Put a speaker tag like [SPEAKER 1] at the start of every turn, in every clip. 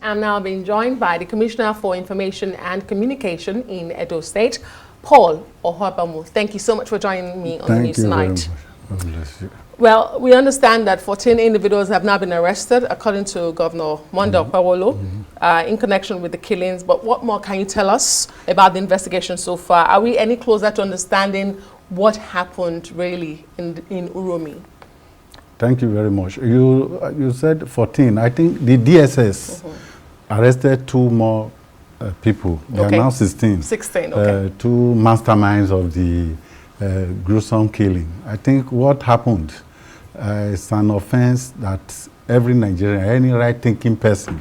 [SPEAKER 1] I'm now being joined by the Commissioner for Information and Communication in Edo State, Paul Ohonbamu. Thank you so much for joining me on the news tonight.
[SPEAKER 2] God bless you.
[SPEAKER 1] Well, we understand that 14 individuals have now been arrested, according to Governor Monday Okpebholo, in connection with the killings. But what more can you tell us about the investigation so far? Are we any closer to understanding what happened really in Uromi?
[SPEAKER 2] Thank you very much. You said 14. I think the DSS arrested 2 more people. They are now 16.
[SPEAKER 1] 16, okay.
[SPEAKER 2] 2 masterminds of the gruesome killing. I think what happened is an offense that every Nigerian, any right-thinking person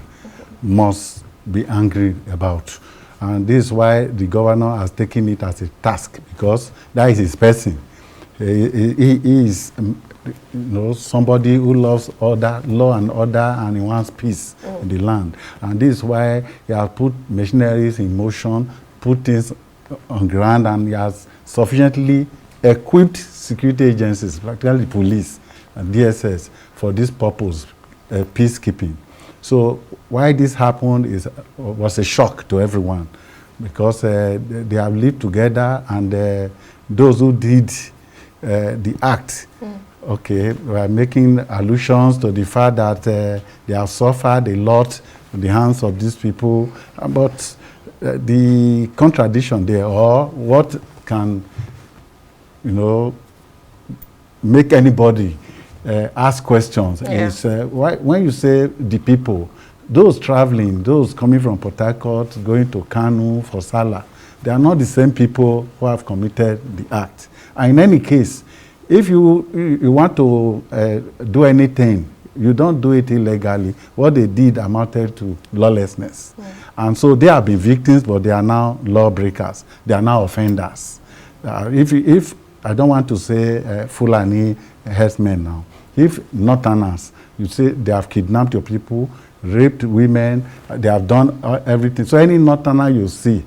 [SPEAKER 2] must be angry about. And this is why the governor has taken it as a task, because that is his person. He is somebody who loves order, law and order, and he wants peace in the land. And this is why he has put machineries in motion, put things on ground, and he has sufficiently equipped security agencies, particularly police and DSS, for this purpose, peacekeeping. So why this happened was a shock to everyone, because they have lived together, and those who did the act, were making allusions to the fact that they have suffered a lot in the hands of these people. But the contradiction there, or what can, make anybody ask questions, is when you say the people, those traveling, those coming from Port Harcourt, going to Kanu for Salah, they are not the same people who have committed the act. And in any case, if you want to do anything, you don't do it illegally. What they did amounted to lawlessness. And so they have been victims, but they are now lawbreakers. They are now offenders. If I don't want to say Fulani herdsmen now, if Northerners, you say they have kidnapped your people, raped women, they have done everything. So any Northerner you see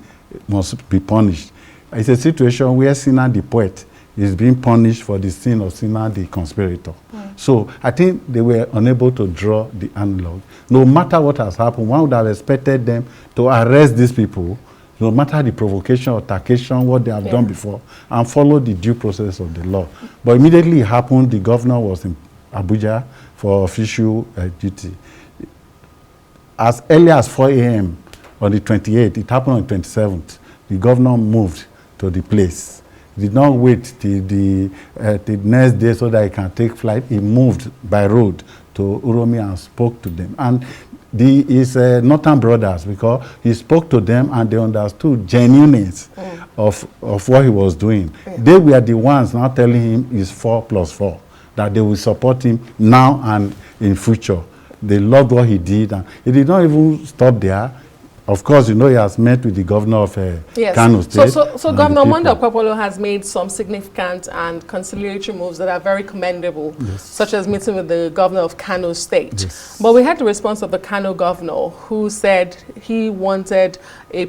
[SPEAKER 2] must be punished. It's a situation where Sinna the poet is being punished for the sin of Sinna the conspirator. So I think they were unable to draw the analog. No matter what has happened, one would have expected them to arrest these people, no matter the provocation or altercation, what they have done before, and follow the due process of the law. But immediately it happened, the governor was in Abuja for official duty. As early as 4 a.m. on the 28th, it happened on the 27th, the governor moved to the place. He did not wait till the next day so that he can take flight. He moved by road to Uromi and spoke to them. And his Northern brothers, because he spoke to them and they understood genuineness of what he was doing. They were the ones now telling him it's 4 plus 4, that they will support him now and in future. They loved what he did, and he did not even stop there. Of course, he has met with the governor of Kano State.
[SPEAKER 1] So Governor Monday Okpebholo has made some significant and conciliatory moves that are very commendable, such as meeting with the governor of Kano State. But we had the response of the Kano governor, who said he wanted a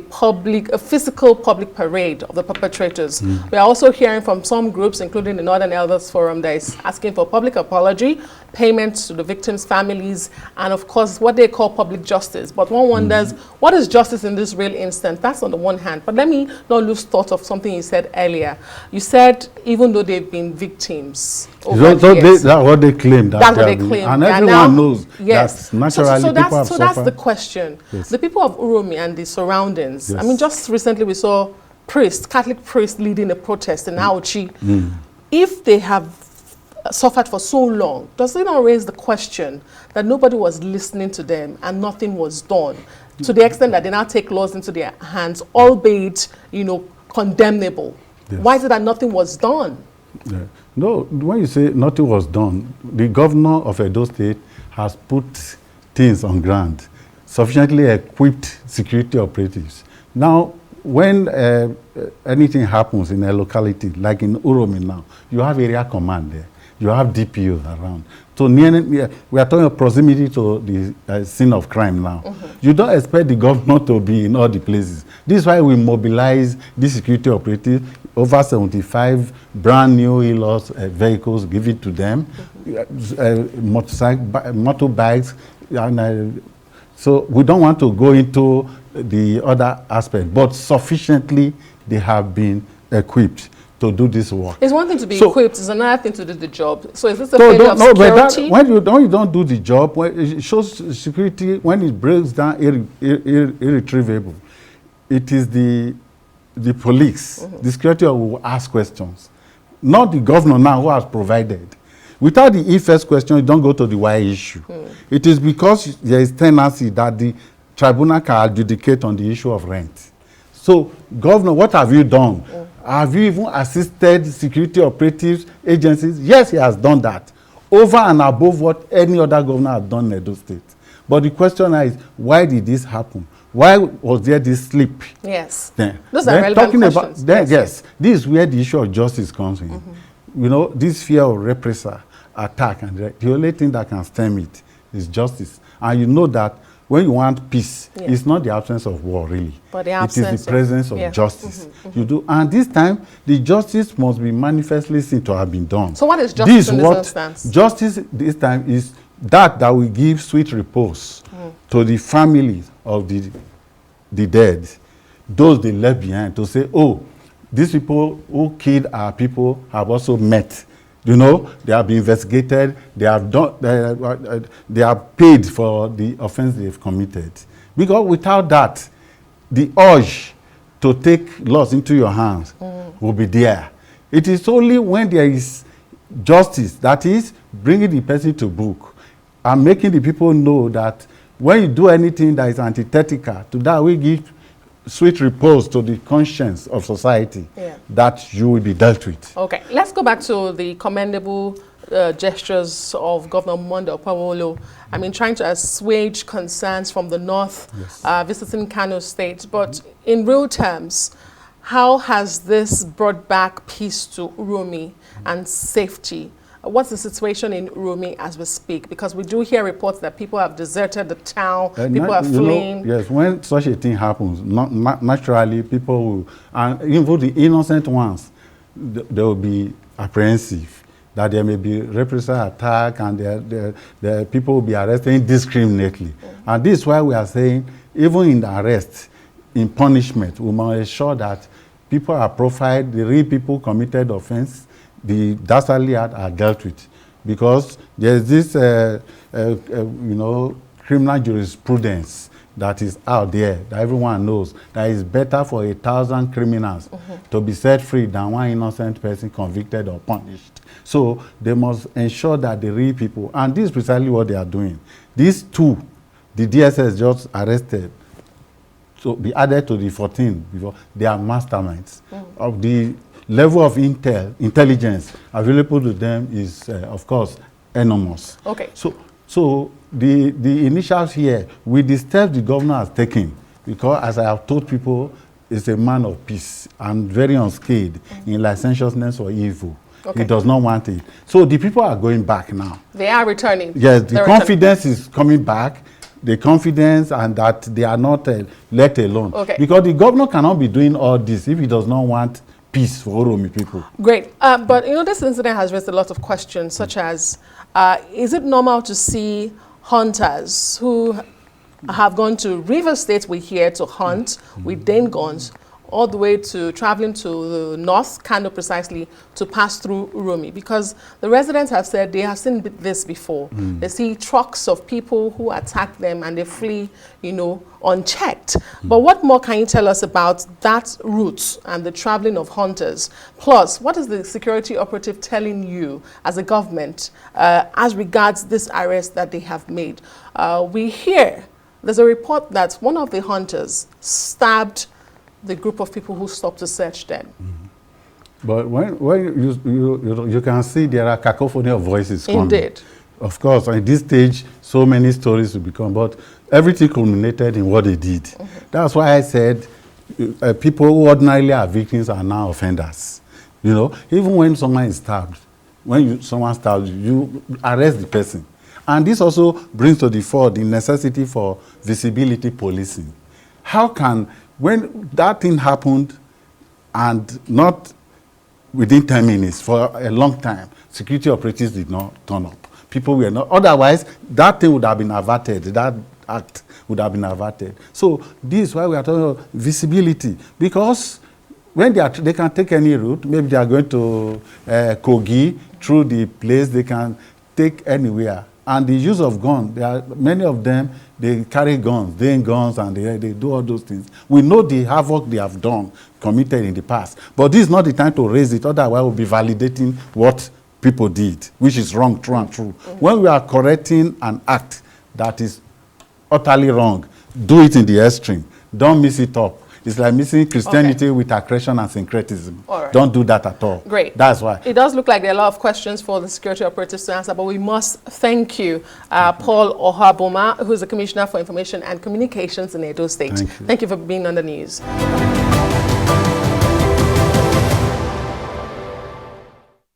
[SPEAKER 1] physical public parade of the perpetrators. We are also hearing from some groups, including the Northern Elders Forum, that is asking for public apology, payments to the victims' families, and of course what they call public justice. But one wonders, what is justice in this real instance? That's on the one hand. But let me not lose thought of something you said earlier. You said even though they've been victims over the years,
[SPEAKER 2] that's what they claim.
[SPEAKER 1] That's what they claim.
[SPEAKER 2] And everyone knows that naturally people have suffered.
[SPEAKER 1] So that's the question. The people of Uromi and the surroundings, I mean, just recently we saw Catholic priests leading a protest in Auchi. If they have suffered for so long, does it not raise the question that nobody was listening to them and nothing was done, to the extent that they now take laws into their hands, albeit, condemnable? Why is it that nothing was done?
[SPEAKER 2] No, when you say nothing was done, the governor of Edo State has put things on ground, sufficiently equipped security operatives. Now, when anything happens in a locality, like in Uromi now, you have area command there. You have DPOs around. So we are talking of proximity to the scene of crime now. You don't expect the governor to be in all the places. This is why we mobilize these security operatives, over 75 brand new e-loss vehicles, give it to them, motorbikes, and So we don't want to go into the other aspect, but sufficiently they have been equipped to do this work.
[SPEAKER 1] It's one thing to be equipped, it's another thing to do the job. So is this a failure of
[SPEAKER 2] security?
[SPEAKER 1] security?
[SPEAKER 2] When you don't do the job, when it shows security, when it breaks down irretrievable, it is the police, the security who will ask questions, not the governor now who has provided. Without the first question, you don't go to the why issue. It is because there is tendency that the tribunal can adjudicate on the issue of rent. So, Governor, what have you done? Have you even assisted security operatives, agencies? Yes, he has done that, over and above what any other governor has done in Edo State. But the question is, why did this happen? Why was there this slip?
[SPEAKER 1] Yes.
[SPEAKER 2] Then,
[SPEAKER 1] those are relevant questions.
[SPEAKER 2] Yes, this is where the issue of justice comes in. You know, this fear of reprisal, attack, and the only thing that can stem it is justice. And you know that when you want peace, it's not the absence of war, really.
[SPEAKER 1] But the absence
[SPEAKER 2] it is the presence of justice. You do, and this time, the justice must be manifestly seen to have been done.
[SPEAKER 1] So what is justice in this instance?
[SPEAKER 2] Justice this time is that will give sweet repose to the families of the dead, those they left behind, to say, oh, these people who killed our people have also met. You know, they have been investigated, they have done, they have paid for the offense they've committed. Because without that, the urge to take laws into your hands will be there. It is only when there is justice, that is, bringing the person to book and making the people know that when you do anything that is antithetical to that, we give sweet repose to the conscience of society, that you will be dealt with. Okay,
[SPEAKER 1] let's go back to the commendable gestures of Governor Monday Okpebholo. I mean, trying to assuage concerns from the north, visiting Kano State. But in real terms, how has this brought back peace to Uromi and safety? What's the situation in Uromi as we speak? Because we do hear reports that people have deserted the town, people are fleeing.
[SPEAKER 2] Yes, when such a thing happens, naturally people will, and even the innocent ones, they will be apprehensive that there may be reprisal attack and the people will be arrested indiscriminately. And this is why we are saying, even in the arrest, in punishment, we must ensure that people are profiled, the real people committed offense, the dastardly act are dealt with, because there's this, criminal jurisprudence that is out there that everyone knows that it's better for 1,000 criminals to be set free than one innocent person convicted or punished. So they must ensure that the real people, and this is precisely what they are doing. These two, the DSS just arrested, to be added to the 14 before, they are masterminds of the level of intelligence available to them is, of course, enormous.
[SPEAKER 1] Okay.
[SPEAKER 2] So the initials here, with the steps the governor has taken, because as I have told people, is a man of peace and very unscathed in licentiousness or evil. He does not want it. So the people are going back now.
[SPEAKER 1] They are returning.
[SPEAKER 2] Yes, the confidence is coming back. The confidence, and that they are not let alone. Because the governor cannot be doing all this if he does not want peace for Uromi people.
[SPEAKER 1] Great. But, this incident has raised a lot of questions, such as, is it normal to see hunters who have gone to River State, we hear, to hunt with Dane guns, all the way to traveling to the north, Kano precisely, to pass through Uromi? Because the residents have said they have seen this before. They see trucks of people who attack them and they flee, unchecked. But what more can you tell us about that route and the traveling of hunters? Plus, what is the security operative telling you as a government as regards this arrest that they have made? We hear there's a report that one of the hunters stabbed the group of people who stopped to search them.
[SPEAKER 2] But when you can see there are cacophony of voices coming.
[SPEAKER 1] Indeed.
[SPEAKER 2] Of course, at this stage, so many stories will become, but everything culminated in what they did. That's why I said people who ordinarily are victims are now offenders. Even when someone is stabbed, someone stabs you, you arrest the person. And this also brings to the fore the necessity for visibility policing. How can, when that thing happened and not within 10 minutes, for a long time, security operatives did not turn up. People were not, otherwise that thing would have been averted, that act would have been averted. So this is why we are talking about visibility, because when they can take any route, maybe they are going to Kogi, through the place, they can take anywhere. And the use of guns, many of them, they carry guns, and they do all those things. We know the havoc they have committed in the past. But this is not the time to raise it, otherwise we'll be validating what people did, which is wrong, true and true. When we are correcting an act that is utterly wrong, do it in the extreme. Don't mix it up. It's like mixing Christianity with aggression and syncretism.
[SPEAKER 1] Right.
[SPEAKER 2] Don't do that at all.
[SPEAKER 1] Great.
[SPEAKER 2] That's why.
[SPEAKER 1] It does look like there are a lot of questions for the security operatives to answer, but we must thank you, Paul Ohonbamu, who is the Commissioner for Information and Communications in Edo State.
[SPEAKER 2] Thank you.
[SPEAKER 1] Thank you for being on the news.